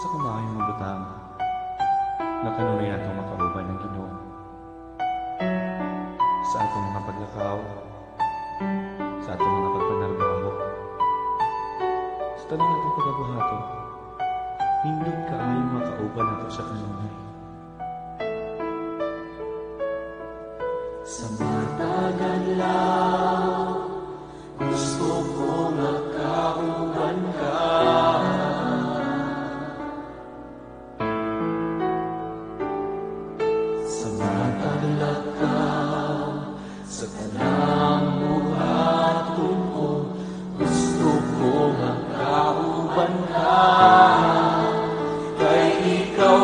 sa kumain ng butang na kanunay natong makauban ng Ginoo sa atong mga paglakaw, sa atong mga pagpanarbaho, sa tanang atong pagabuhato, nindot kaayo makauban nato sa kanunay. Sa matagal lang, gusto ko makauban ka. Sa matagal ka, sa tanang buhaton ko, gusto ko makauban ka. Kay ikaw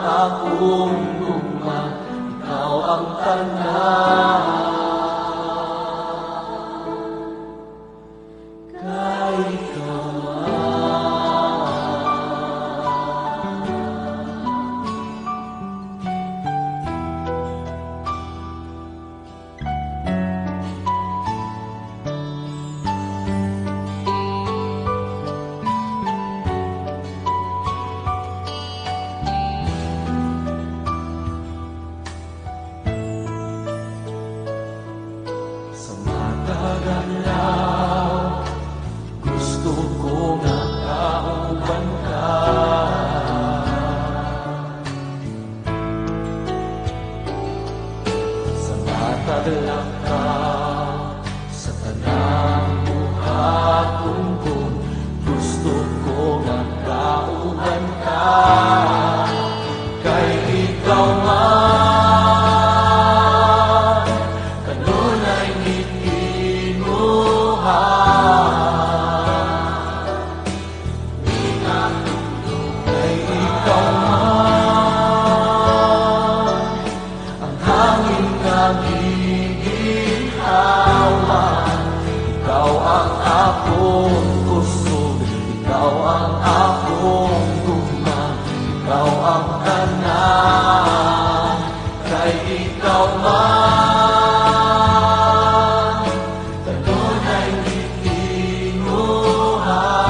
akong gugma, ikaw ang tanan. Kay ikaw gusto ko makauban ka. Sa matagal ka, sa tanang buhaton ko, gusto ko makauban ka. Kay ikaw ikaw ang akong kusog, ikaw ang akong gugma, ikaw ang tanan. Kay ikaw man, kanunay gitinguhan. Kay ikaw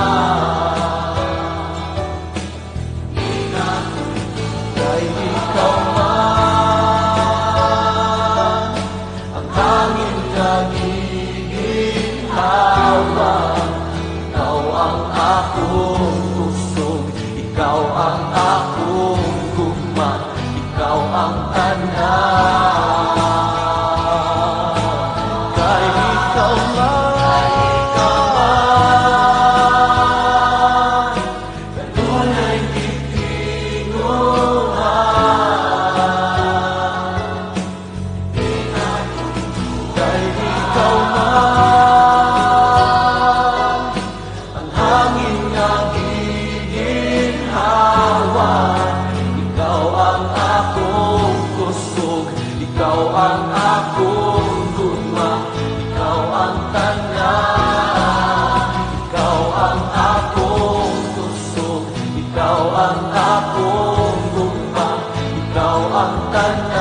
man, ang hangin ikaw ang akong kusog, ikaw ang akong gugma, ikaw ang tanan. Kay ikaw man, kanunay gitinguhan. Kay ikaw man, ikaw ang akong kusog, ikaw ang akong gugma, ikaw ang tanan. Ikaw ang akong kusog, ikaw ang akong gugma, ikaw ang tanan.